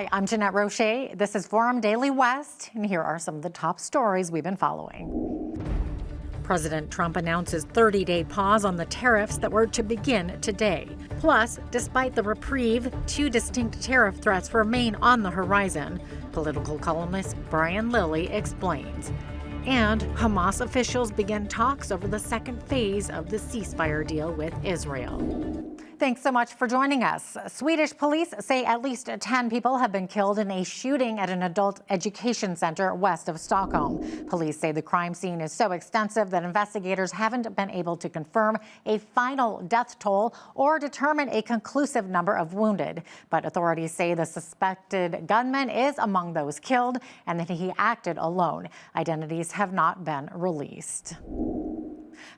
Hi, I'm Jeanette Roche. This is Forum Daily West, and here are some of the top stories we've been following. President Trump announces 30-day pause on the tariffs that were to begin today. Plus, despite the reprieve, two distinct tariff threats remain on the horizon. Political columnist Brian Lilley explains. And Hamas officials begin talks over the second phase of the ceasefire deal with Israel. Thanks so much for joining us. Swedish police say at least 10 people have been killed in a shooting at an adult education center west of Stockholm. Police say the crime scene is so extensive that investigators haven't been able to confirm a final death toll or determine a conclusive number of wounded. But authorities say the suspected gunman is among those killed and that he acted alone. Identities have not been released.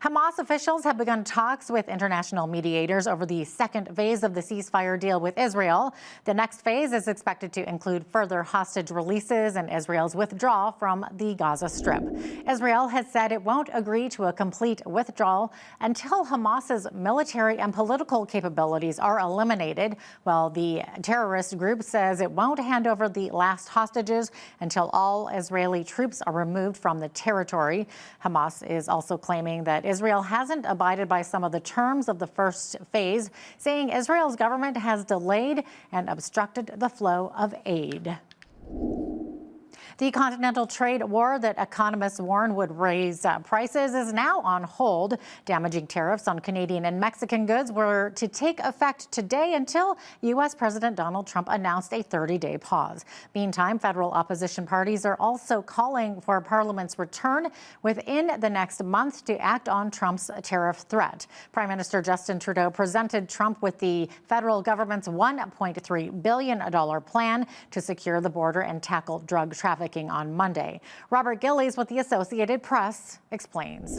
Hamas officials have begun talks with international mediators over the second phase of the ceasefire deal with Israel. The next phase is expected to include further hostage releases and Israel's withdrawal from the Gaza Strip. Israel has said it won't agree to a complete withdrawal until Hamas's military and political capabilities are eliminated, while the terrorist group says it won't hand over the last hostages until all Israeli troops are removed from the territory. Hamas is also claiming that Israel hasn't abided by some of the terms of the first phase, saying Israel's government has delayed and obstructed the flow of aid. The continental trade war that economists warned would raise prices is now on hold. Damaging tariffs on Canadian and Mexican goods were to take effect today until U.S. President Donald Trump announced a 30-day pause. Meantime, federal opposition parties are also calling for Parliament's return within the next month to act on Trump's tariff threat. Prime Minister Justin Trudeau presented Trump with the federal government's $1.3 billion plan to secure the border and tackle drug trafficking on Monday. Robert Gillies with the Associated Press explains.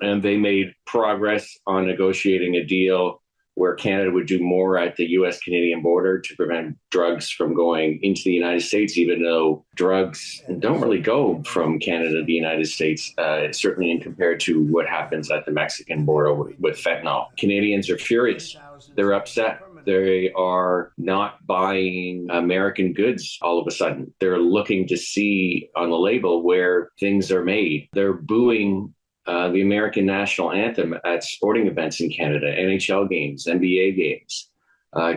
And they made progress on negotiating a deal where Canada would do more at the U.S.-Canadian border to prevent drugs from going into the United States, even though drugs don't really go from Canada to the United States, certainly in compared to what happens at the Mexican border with fentanyl. Canadians are furious. They're upset. They are not buying American goods all of a sudden. They're looking to see on the label where things are made. They're booing the American national anthem at sporting events in Canada, NHL games, NBA games.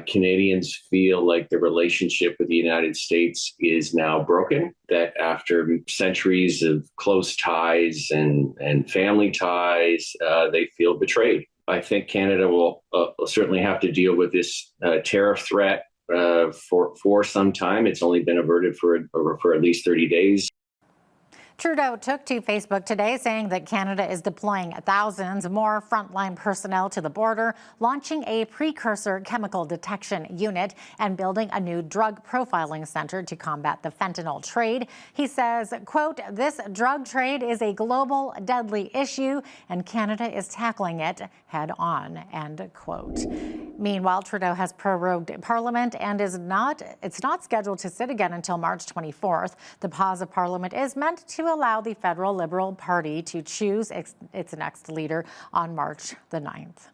Canadians feel like the relationship with the United States is now broken, that after centuries of close ties and family ties, they feel betrayed. I think Canada will certainly have to deal with this tariff threat for some time. It's only been averted for at least 30 days. Trudeau took to Facebook today saying that Canada is deploying thousands more frontline personnel to the border, launching a precursor chemical detection unit, and building a new drug profiling center to combat the fentanyl trade. He says, quote, "This drug trade is a global deadly issue, and Canada is tackling it head on," end quote. Meanwhile, Trudeau has prorogued Parliament and it's not scheduled to sit again until March 24th. The pause of Parliament is meant to allow the federal Liberal Party to choose its next leader on March the 9th.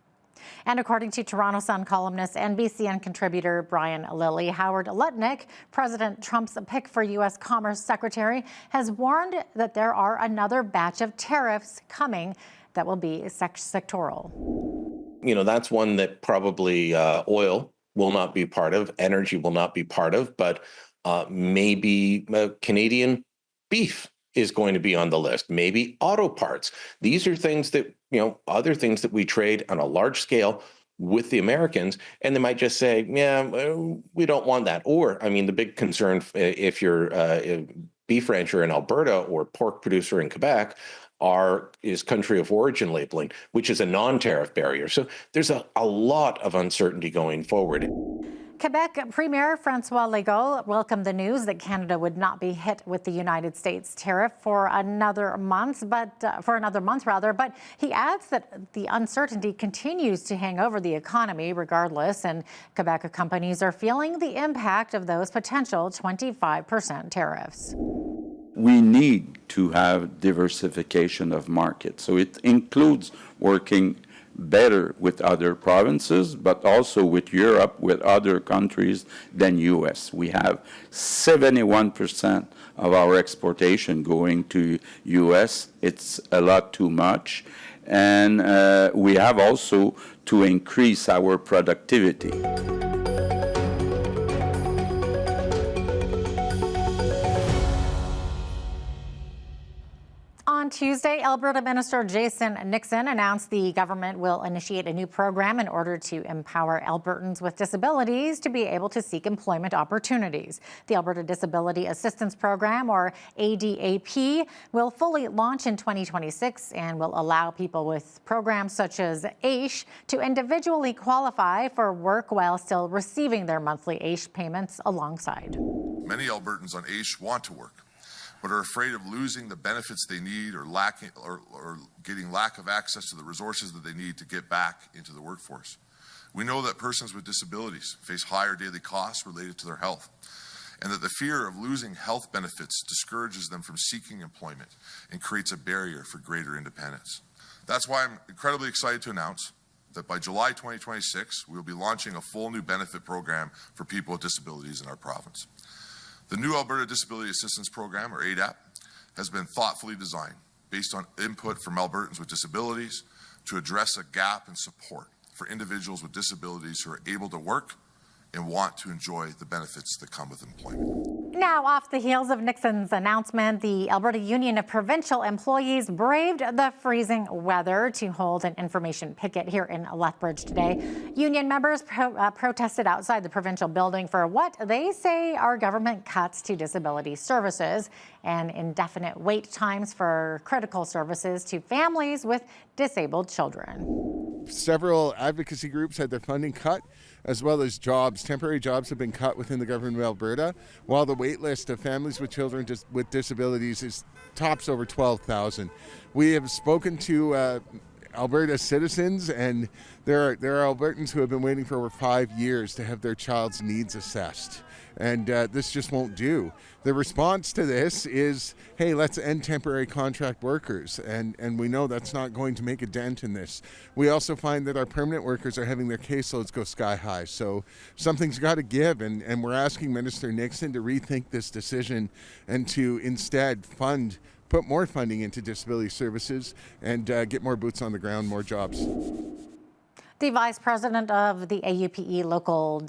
And according to Toronto Sun columnist and BCN contributor Brian Lilley, Howard Lutnick, President Trump's pick for U.S. Commerce Secretary, has warned that there are another batch of tariffs coming that will be sectoral. You know, that's one that probably oil will not be part of, energy will not be part of, but maybe Canadian beef is going to be on the list, maybe auto parts. These are things that, other things that we trade on a large scale with the Americans, and they might just say, yeah, we don't want that. Or, I mean, the big concern if you're a beef rancher in Alberta or pork producer in Quebec is country of origin labeling, which is a non-tariff barrier. So there's a lot of uncertainty going forward. Quebec Premier François Legault welcomed the news that Canada would not be hit with the United States tariff for another month, but he adds that the uncertainty continues to hang over the economy regardless, and Quebec companies are feeling the impact of those potential 25% tariffs. We need to have diversification of markets. So it includes working better with other provinces, but also with Europe, with other countries than U.S. We have 71% of our exportation going to U.S. It's a lot too much. And we have also to increase our productivity. On Tuesday, Alberta Minister Jason Nixon announced the government will initiate a new program in order to empower Albertans with disabilities to be able to seek employment opportunities. The Alberta Disability Assistance Program, or ADAP, will fully launch in 2026 and will allow people with programs such as AISH to individually qualify for work while still receiving their monthly AISH payments alongside. Many Albertans on AISH want to work, but are afraid of losing the benefits they need or getting lack of access to the resources that they need to get back into the workforce. We know that persons with disabilities face higher daily costs related to their health, and that the fear of losing health benefits discourages them from seeking employment and creates a barrier for greater independence. That's why I'm incredibly excited to announce that by July 2026, we will be launching a full new benefit program for people with disabilities in our province. The new Alberta Disability Assistance Program, or ADAP, has been thoughtfully designed based on input from Albertans with disabilities to address a gap in support for individuals with disabilities who are able to work and want to enjoy the benefits that come with employment. Now, off the heels of Nixon's announcement, the Alberta Union of Provincial Employees braved the freezing weather to hold an information picket here in Lethbridge today. Union members protested outside the provincial building for what they say are government cuts to disability services and indefinite wait times for critical services to families with disabled children. Several advocacy groups had their funding cut, as well as jobs. Temporary jobs have been cut within the government of Alberta, while the wait list of families with children with disabilities is tops over 12,000. We have spoken to Alberta citizens, and there are Albertans who have been waiting for over 5 years to have their child's needs assessed. And this just won't do. The response to this is, hey, let's end temporary contract workers. And we know that's not going to make a dent in this. We also find that our permanent workers are having their caseloads go sky high. So something's got to give. And we're asking Minister Nixon to rethink this decision and to instead put more funding into disability services and get more boots on the ground, more jobs. The vice president of the AUPE Local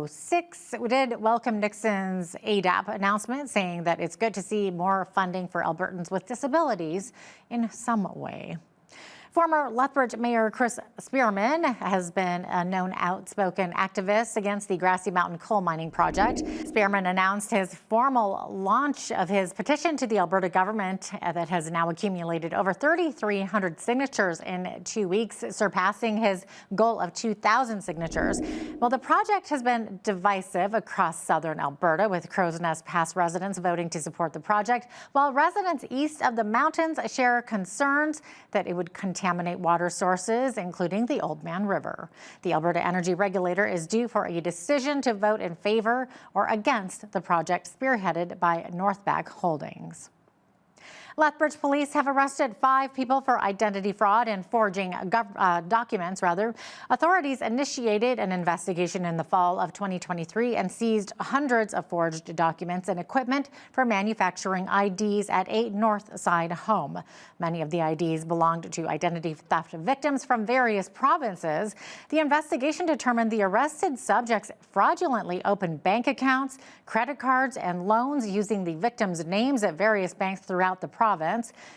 006 did welcome Nixon's ADAP announcement, saying that it's good to see more funding for Albertans with disabilities in some way. Former Lethbridge Mayor Chris Spearman has been a known outspoken activist against the Grassy Mountain coal mining project. Spearman announced his formal launch of his petition to the Alberta government that has now accumulated over 3,300 signatures in 2 weeks, surpassing his goal of 2,000 signatures. Well, the project has been divisive across southern Alberta, with Crow's Nest Pass residents voting to support the project, while residents east of the mountains share concerns that it would contaminate water sources, including the Oldman River. The Alberta Energy Regulator is due for a decision to vote in favor or against the project spearheaded by Northback Holdings. Lethbridge police have arrested 5 people for identity fraud and forging documents. Authorities initiated an investigation in the fall of 2023 and seized hundreds of forged documents and equipment for manufacturing IDs at a North Side home. Many of the IDs belonged to identity theft victims from various provinces. The investigation determined the arrested subjects fraudulently opened bank accounts, credit cards, and loans using the victims' names at various banks throughout the province.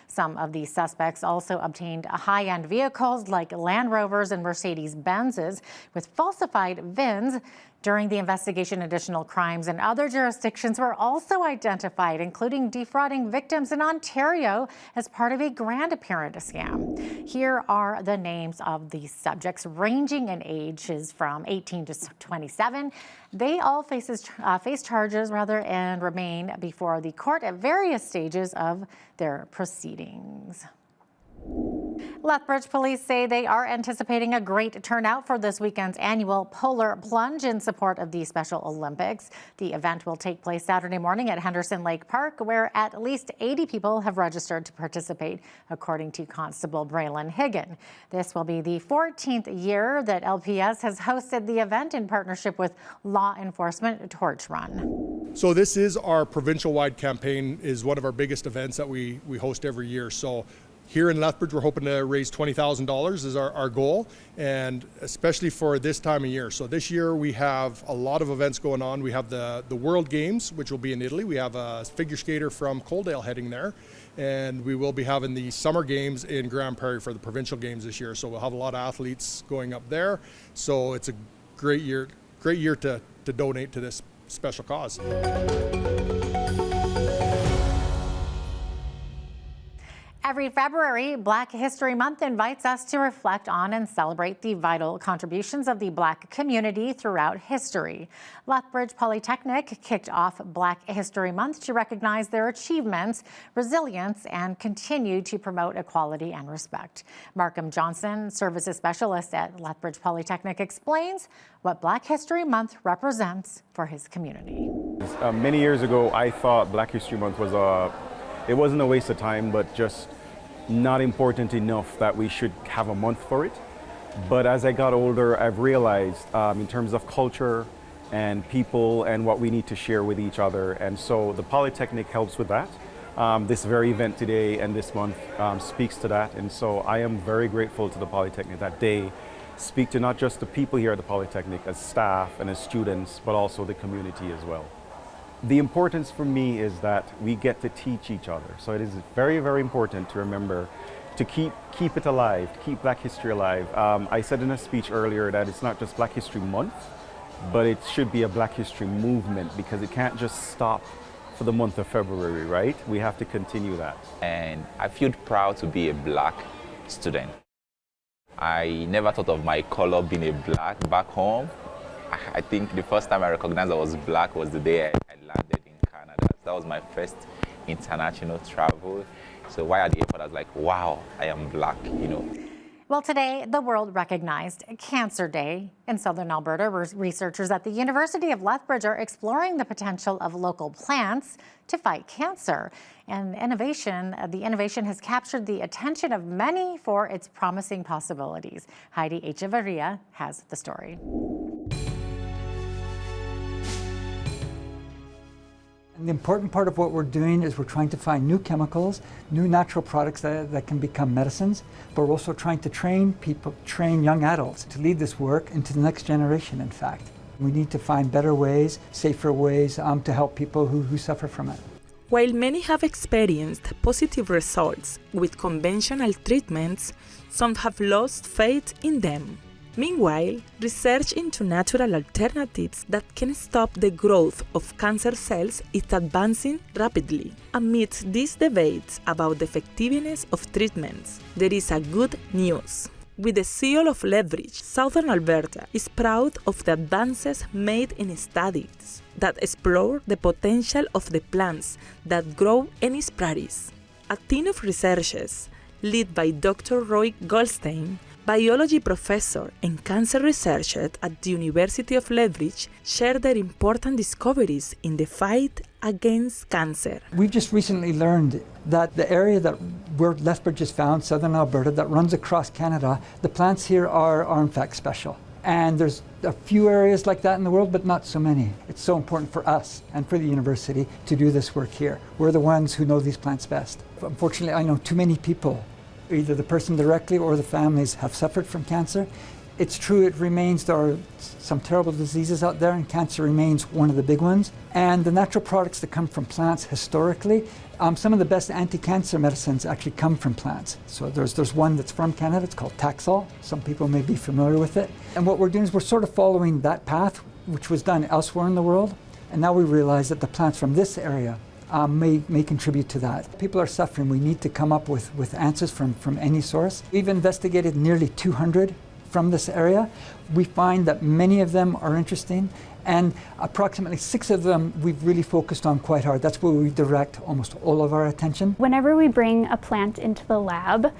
Some of the suspects also obtained high-end vehicles like Land Rovers and Mercedes-Benzes with falsified VINs. During the investigation, additional crimes in other jurisdictions were also identified, including defrauding victims in Ontario as part of a Grand Apparent scam. Here are the names of the subjects, ranging in ages from 18 to 27. They all face charges and remain before the court at various stages of their proceedings. Lethbridge police say they are anticipating a great turnout for this weekend's annual Polar Plunge in support of the Special Olympics. The event will take place Saturday morning at Henderson Lake Park, where at least 80 people have registered to participate, according to Constable Braylon Higgin. This will be the 14th year that LPS has hosted the event in partnership with Law Enforcement Torch Run. So this is our provincial-wide campaign, is one of our biggest events that we host every year. So here in Lethbridge, we're hoping to raise $20,000 is our goal, and especially for this time of year. So this year we have a lot of events going on. We have the World Games, which will be in Italy. We have a figure skater from Coaldale heading there, and we will be having the Summer Games in Grand Prairie for the provincial games this year. So we'll have a lot of athletes going up there. So it's a great year to donate to this special cause. Every February, Black History Month invites us to reflect on and celebrate the vital contributions of the Black community throughout history. Lethbridge Polytechnic kicked off Black History Month to recognize their achievements, resilience, and continue to promote equality and respect. Markham Johnson, Services Specialist at Lethbridge Polytechnic, explains what Black History Month represents for his community. Many years ago, I thought Black History Month it wasn't a waste of time, but just not important enough that we should have a month for it. But as I got older, I've realized in terms of culture and people and what we need to share with each other. And so the Polytechnic helps with that. This very event today and this month speaks to that. And so I am very grateful to the Polytechnic that they speak to not just the people here at the Polytechnic as staff and as students, but also the community as well. The importance for me is that we get to teach each other. So it is very, very important to remember to keep it alive, to keep Black history alive. I said in a speech earlier that it's not just Black History Month, but it should be a Black History movement, because it can't just stop for the month of February, right? We have to continue that. And I feel proud to be a Black student. I never thought of my color being a Black back home. I think the first time I recognized I was Black was the day I landed in Canada. That was my first international travel. So while at the airport, I was like, wow, I am Black, Well, today, the world recognized Cancer Day. In southern Alberta, researchers at the University of Lethbridge are exploring the potential of local plants to fight cancer. And the innovation has captured the attention of many for its promising possibilities. Heidi Echevarria has the story. And the important part of what we're doing is we're trying to find new chemicals, new natural products that can become medicines, but we're also trying to train young adults to lead this work into the next generation, in fact. We need to find better ways, safer ways to help people who suffer from it. While many have experienced positive results with conventional treatments, some have lost faith in them. Meanwhile, research into natural alternatives that can stop the growth of cancer cells is advancing rapidly. Amidst these debates about the effectiveness of treatments, there is a good news. With the seal of Lethbridge, Southern Alberta is proud of the advances made in studies that explore the potential of the plants that grow in its prairies. A team of researchers, led by Dr. Roy Goldstein, biology professor and cancer researcher at the University of Lethbridge, shared their important discoveries in the fight against cancer. We've just recently learned that the area where Lethbridge is found, southern Alberta, that runs across Canada, the plants here are in fact special. And there's a few areas like that in the world, but not so many. It's so important for us and for the university to do this work here. We're the ones who know these plants best. Unfortunately, I know too many people, either the person directly or the families, have suffered from cancer. It's true, it remains, there are some terrible diseases out there, and cancer remains one of the big ones. And the natural products that come from plants historically, some of the best anti-cancer medicines actually come from plants. So there's one that's from Canada, it's called Taxol. Some people may be familiar with it. And what we're doing is we're sort of following that path, which was done elsewhere in the world. And now we realize that the plants from this area may contribute to that. People are suffering. We need to come up with answers from any source. We've investigated nearly 200 from this area. We find that many of them are interesting, And approximately 6 of them we've really focused on quite hard. That's where we direct almost all of our attention. Whenever we bring a plant into the lab,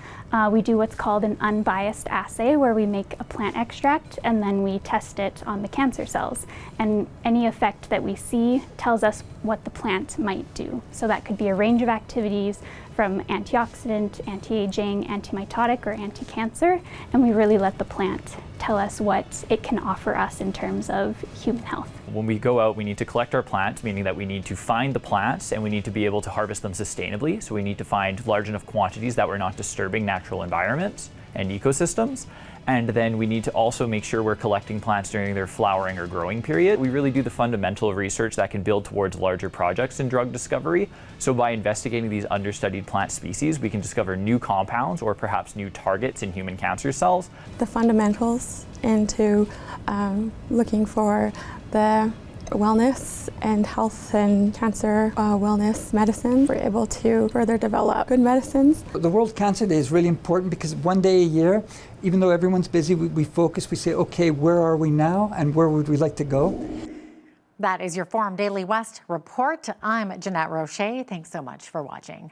we do what's called an unbiased assay, where we make a plant extract and then we test it on the cancer cells. And any effect that we see tells us what the plant might do. So that could be a range of activities from antioxidant, anti-aging, antimitotic, or anti-cancer. And we really let the plant tell us what it can offer us in terms of human health. When we go out, we need to collect our plants, meaning that we need to find the plants and we need to be able to harvest them sustainably. So we need to find large enough quantities that we're not disturbing natural environments and ecosystems. And then we need to also make sure we're collecting plants during their flowering or growing period. We really do the fundamental research that can build towards larger projects in drug discovery. So by investigating these understudied plant species, we can discover new compounds or perhaps new targets in human cancer cells. The fundamentals into looking for the wellness and health and cancer wellness medicine. We're able to further develop good medicines. The World Cancer Day is really important because one day a year, even though everyone's busy, we focus, we say, okay, where are we now and where would we like to go? That is your Forum Daily West report. I'm Jeanette Roche. Thanks so much for watching.